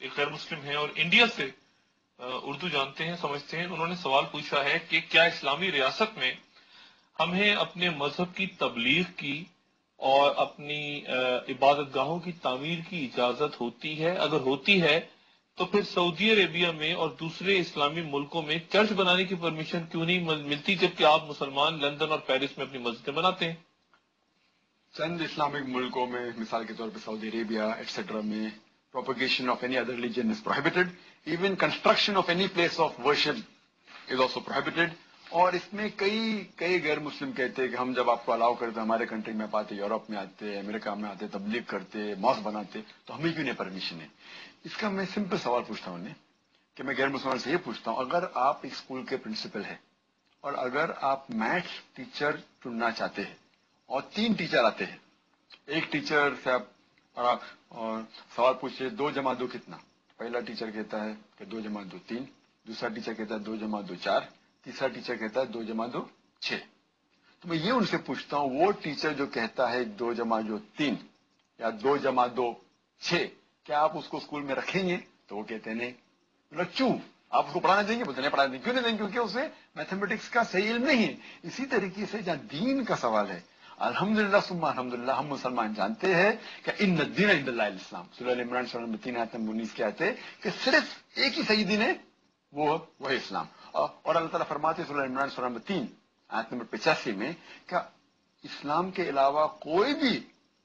ایک غیر مسلم ہیں اور انڈیا سے اردو جانتے ہیں سمجھتے ہیں. انہوں نے سوال پوچھا ہے کہ کیا اسلامی ریاست میں ہمیں اپنے مذہب کی تبلیغ کی اور اپنی عبادت گاہوں کی تعمیر کی اجازت ہوتی ہے؟ اگر ہوتی ہے تو پھر سعودی عربیہ میں اور دوسرے اسلامی ملکوں میں چرچ بنانے کی پرمیشن کیوں نہیں ملتی، جبکہ آپ مسلمان لندن اور پیرس میں اپنی مسجدیں بناتے ہیں؟ چند اسلامک ملکوں میں مثال کے طور پہ سعودی عربیہ ایٹسٹرا میں propagation of any other religion is prohibited. Even construction of any place of worship is also prohibited. اور اس میں کئی غیر مسلم کہتے ہیں کہ ہم جب آپ کو الاؤ کرتے ہمارے کنٹری میں آتے، یورپ میں آتے، امریکہ میں آتے، تبلیغ کرتے، ماسک بناتے، تو ہمیں کیوں نہیں پرمیشن ہے؟ اس کا میں سمپل سوال پوچھتا ہوں انہیں کہ میں غیر مسلمان سے یہ پوچھتا ہوں، اگر آپ ایک اسکول کے پرنسپل ہیں اور اگر آپ میتھس ٹیچر چننا چاہتے ہیں اور 3 ٹیچر آتے ہیں، ایک ٹیچر سے آپ سوال پوچھے 2 + 2 کتنا؟ پہلا ٹیچر کہتا ہے کہ 2 + 2 3، دوسرا ٹیچر کہتا ہے 2 + 2 4، تیسرا ٹیچر کہتا ہے 2 + 2 6. تو میں یہ ان سے پوچھتا ہوں، وہ ٹیچر جو کہتا ہے 2 + 2 3 یا 2 + 2 6، کیا آپ اس کو اسکول میں رکھیں گے؟ تو وہ کہتے ہیں نہیں. مطلب کیوں؟ آپ اس کو پڑھانا دیں گے؟ بولتے نہیں پڑھانا دیں گے. کیوں نہیں دیں گے؟ کیونکہ اسے میتھمیٹکس کا صحیح علم نہیں ہے. اسی طریقے سے جہاں دین کا سوال ہے، الحمدللہ ثم الحمدللہ ہم مسلمان جانتے ہیں کہ ان الدین عند اللہ الاسلام. سورہ عمران سورہ نمبر 3 آیت نمبر 19 کے آتے ہیں کہ صرف ایک ہی صحیح دین ہے، وہ ہے اسلام. اور اللہ تعالیٰ فرماتے ہیں سورہ عمران سورہ نمبر 3 آیت نمبر 85 میں کہ اسلام کے علاوہ کوئی بھی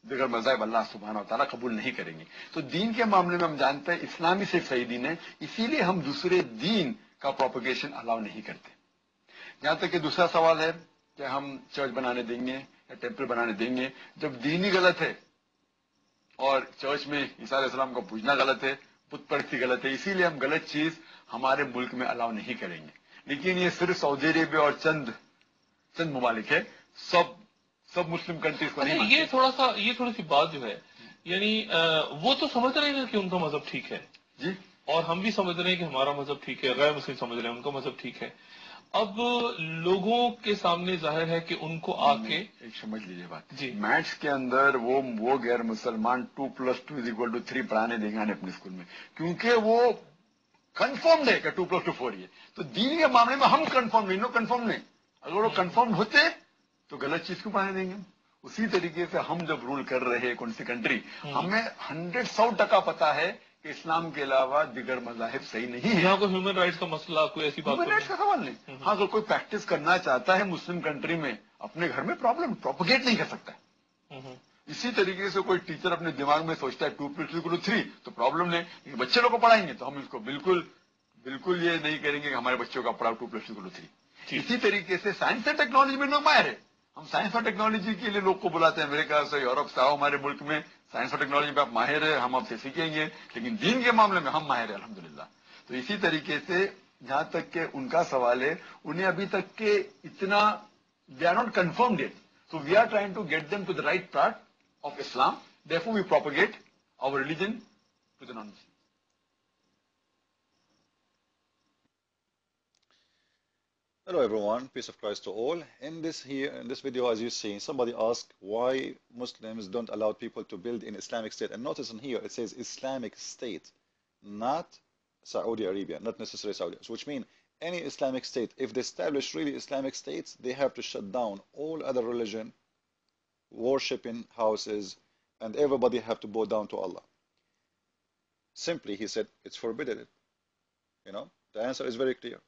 دیگر مذاہب اللہ سبحانہ و تعالیٰ قبول نہیں کریں گے. تو دین کے معاملے میں ہم جانتے ہیں اسلامی صرف صحیح دین ہے، اسی لیے ہم دوسرے دین کا پروپیگیشن الاؤ نہیں کرتے. جہاں تک کہ دوسرا سوال ہے کہ ہم چرچ بنانے دیں گے یا ٹیمپل بنانے دیں گے، جب دین ہی غلط ہے اور چرچ میں عیسیٰ علیہ السلام کو پوجنا غلط ہے، بت پرستی غلط ہے، اسی لیے ہم غلط چیز ہمارے ملک میں الاؤ نہیں کریں گے. لیکن یہ صرف سعودی عربیہ اور چند ممالک ہے، سب مسلم کنٹریز کو نہیں مانتے. یہ تھوڑی سی بات جو ہے، یعنی وہ تو سمجھ رہے ہیں کہ ان کا مذہب ٹھیک ہے جی، اور ہم بھی سمجھ رہے ہیں کہ ہمارا مذہب ٹھیک ہے، غیر مسلم سمجھ رہے ہیں ان کا مذہب ٹھیک ہے. اب لوگوں کے سامنے ظاہر ہے کہ ان کو آ کے ایک سمجھ لیجیے بات جی میتھس کے اندر وہ غیر مسلمان 2 + 2 = 3 پڑھانے دیں گے اپنے اسکول میں، کیونکہ وہ کنفرمڈ ہے کہ 2 + 2 4 ہے. تو دین کے معاملے میں ہم کنفرم نہیں. اگر وہ کنفرم ہوتے تو غلط چیز کیوں پڑھانے دیں گے؟ اسی طریقے سے ہم جب رول کر رہے ہیں کون سی کنٹری، ہمیں 100% پتا ہے کہ اسلام کے علاوہ دیگر مذاہب صحیح نہیں ہے. یہاں کوئی ہیومن رائٹس کا مسئلہ، کوئی ایسی بات ہیومن رائٹس کا سوال نہیں. ہاں، اگر کوئی پریکٹس کرنا چاہتا ہے مسلم کنٹری میں اپنے گھر میں پروپیگیٹ نہیں کر سکتا. اسی طریقے سے کوئی ٹیچر اپنے دماغ میں سوچتا ہے 2 + 2 = 3 تو پرابلم نہیں، لیکن بچے لوگ کو پڑھائیں گے تو ہم اس کو بالکل یہ نہیں کریں گے کہ ہمارے بچوں کا پڑھاؤ 2 + 2 = 3. اسی طریقے سے سائنس اور ٹیکنالوجی میں لوگ ماہر ہے، ہم سائنس اور ٹیکنالوجی کے لیے لوگ کو بلاتے ہیں امریکہ سے، یورپ سے، آؤ ہمارے ملک میں سائنس اور ٹیکنالوجی پہ آپ ماہر ہے، ہم آپ سے سیکھیں گے. لیکن دین کے معاملے میں ہم ماہر ہیں الحمدللہ. تو اسی طریقے سے جہاں تک کہ ان کا سوال ہے، انہیں ابھی تک کہ اتنا they are not confirmed it. So we are trying to get them to the right part of Islam. Therefore we propagate our religion to the non Muslim. Hello everyone, peace of Christ to all. In this video, as you see, somebody asked why Muslims don't allow people to build in Islamic State. And notice in here it says Islamic State, not Saudi Arabia, not necessarily Saudi. So which means any Islamic state, if they establish really Islamic states, they have to shut down all other religion, worshipping houses, and everybody have to bow down to Allah. Simply, he said, it's forbidden. The answer is very clear.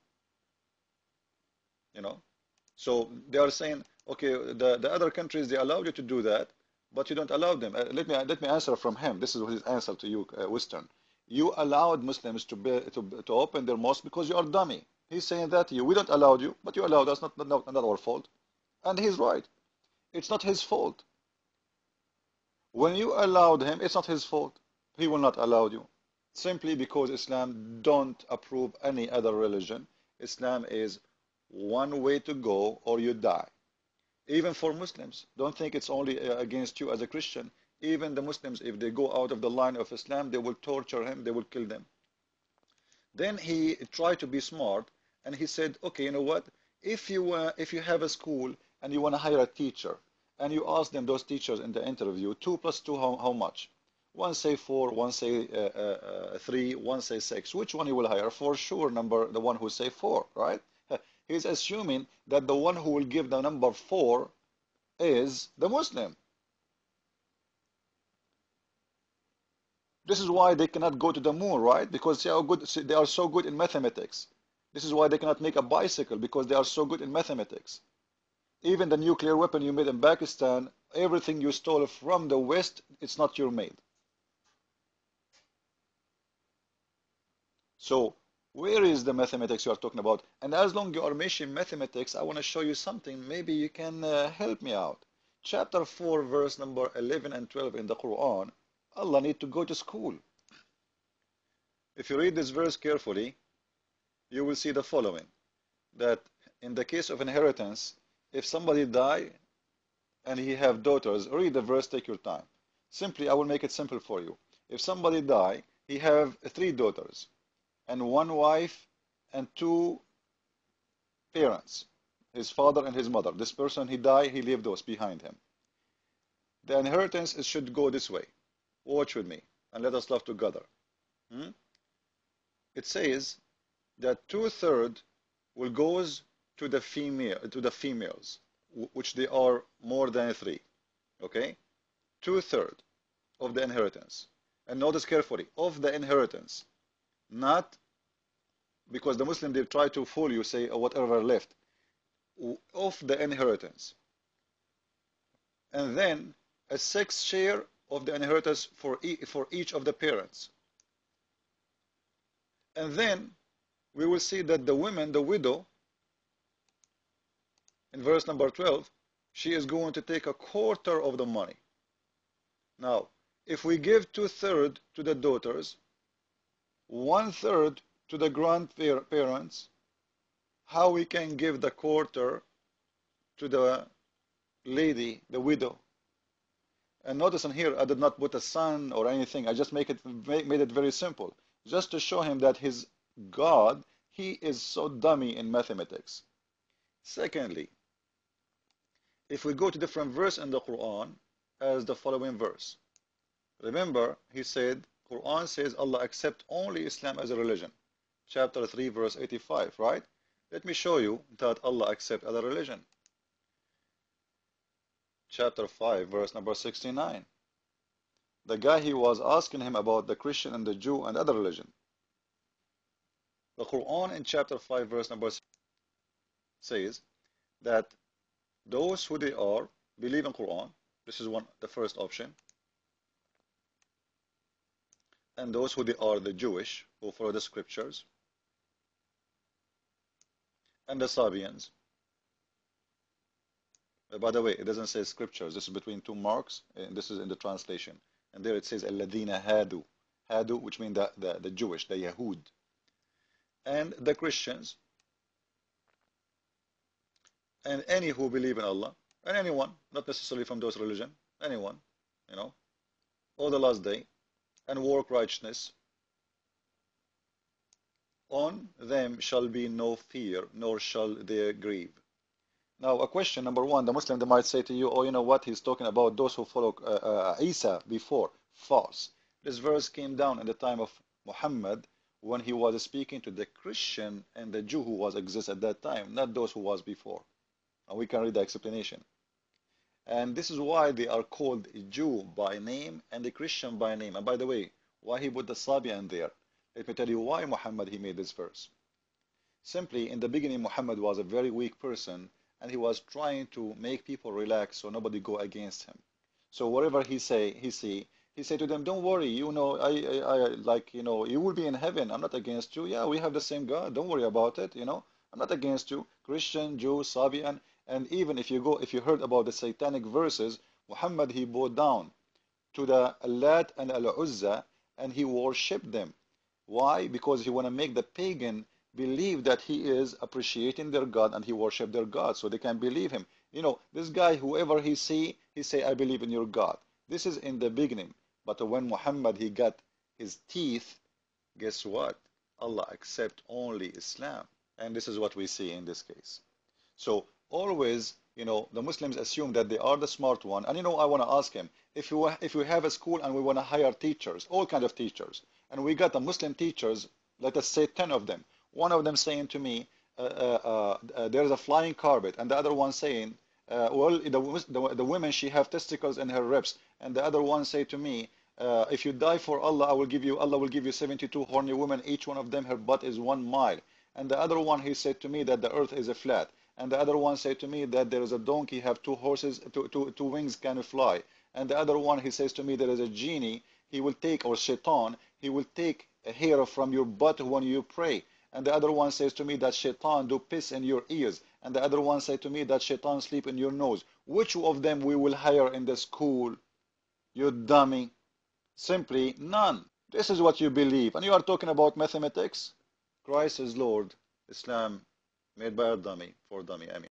So they are saying, okay, the other countries, they allow you to do that, but you don't allow them. Let me answer from him. This is his answer to you, Western. You allowed Muslims to open their mosque because you are dummy. He's saying that to you. We don't allow you, but you allowed us, not our fault. And he's right. It's not his fault. When you allowed him, it's not his fault. He will not allow you. Simply because Islam don't approve any other religion. Islam is one way to go or you die. Even for Muslims, don't think it's only against you as a Christian. Even the Muslims, if they go out of the line of Islam, they will torture him, they will kill them. Then he tried to be smart and he said, okay, you know what? If you have a school and you want to hire a teacher and you ask them, those teachers in the interview, 2 + 2 how much? One say 4, one say 3, one say 6. Which one you will hire? For sure, the one who say 4, right? He's assuming that the one who will give the number 4 is the Muslim. This is why they cannot go to the moon, right? Because they are so good in mathematics. This is why they cannot make a bicycle, because they are so good in mathematics. Even the nuclear weapon you made in Pakistan, everything you stole from the West, it's not your made. So where is the mathematics you are talking about? And as long as you are mentioning mathematics, I want to show you something. Maybe you can help me out. Chapter 4, verse number 11 and 12 in the Quran, Allah need to go to school. If you read this verse carefully, you will see the following. That in the case of inheritance, if somebody die and he have daughters, read the verse, take your time. Simply, I will make it simple for you. If somebody die, he have 3 daughters and 1 wife and 2 parents, his father and his mother. This person, he died, he leave those behind him. The inheritance should go this way. Watch with me and let us love together. It says that 2/3 will goes to the females, which they are more than 3. Okay, 2/3 of the inheritance. And notice carefully, of the inheritance, not because the Muslim they try to fool you, say whatever left of the inheritance, and then a 6th share of the inheritance for each of the parents. And then we will see that the women, the widow, in verse number 12, she is going to take 1/4 of the money. Now, if we give 2/3 to the daughters, 1/3 to the grandparents, how we can give the 1/4 to the lady, the widow? And notice in here, I did not put a son or anything. I just made it very simple, just to show him that his God, he is so dummy in mathematics. Secondly, if we go to different verse in the Quran, as the following verse. Remember, he said, Quran says Allah accept only Islam as a religion. Chapter 3, verse 85, right? Let me show you that Allah accept other religion. Chapter 5, verse number 69. The guy, he was asking him about the Christian and the Jew and other religion. The Quran in chapter 5, verse number 6 says that those who they are believe in Quran. This is the first option. And those who they are the Jewish, who follow the scriptures. And the Sabians. By the way, it doesn't say scriptures. This is between 2 marks, and this is in the translation. And there it says Alladina Hadu. Hadu, which means the Jewish, the Yahud. And the Christians. And any who believe in Allah. And anyone, not necessarily from those religion. Anyone, or the last day. And work righteousness. On them shall be no fear, nor shall they grieve. Now, a question, number one, the Muslim, they might say to you, oh, you know what, he's talking about those who follow Isa before. False. This verse came down in the time of Muhammad when he was speaking to the Christian and the Jew who was exist at that time, not those who was before. And we can read the explanation. And this is why they are called Jew by name and the Christian by name. And by the way, why he put the Sabian there? Let me tell you why Muhammad he made this verse. Simply, in the beginning, Muhammad was a very weak person, and he was trying to make people relax so nobody go against him. So whatever he say to them, don't worry, you will be in heaven. I'm not against you. Yeah, we have the same God. Don't worry about it. I'm not against you. Christian, Jew, Sabian, and even if you heard about the satanic verses, Muhammad he bowed down to the Allat and Al-Uzza, and he worshipped them. Why? Because he want to make the pagan believe that he is appreciating their God and he worship their God, so they can believe him. This guy, whoever he say, I believe in your God. This is in the beginning. But when Muhammad he got his teeth, guess what? Allah accept only Islam. And this is what we see in this case. So always you know, the Muslims assume that they are the smart one. And you know, I want to ask him, if we have a school and we want to hire teachers, all kind of teachers, and we got the Muslim teachers, let us say 10 of them, one of them saying to me, there's a flying carpet, and the other one saying, well, the women, she have testicles in her ribs, and the other one say to me, if you die for Allah, Allah will give you 72 horny women, each one of them, her butt is 1 mile. And the other one, he said to me that the earth is a flat. And the other one said to me that there is a donkey, have 2 horses, two wings, can fly. And the other one, he says to me, there is a genie, he will take, or shaitan, he will take a hair from your butt when you pray. And the other one says to me that shaitan do piss in your ears. And the other one said to me that shaitan sleep in your nose. Which of them we will hire in the school? You dummy. Simply none. This is what you believe. And you are talking about mathematics? Christ is Lord. Islam made by a dummy, for dummy, I mean.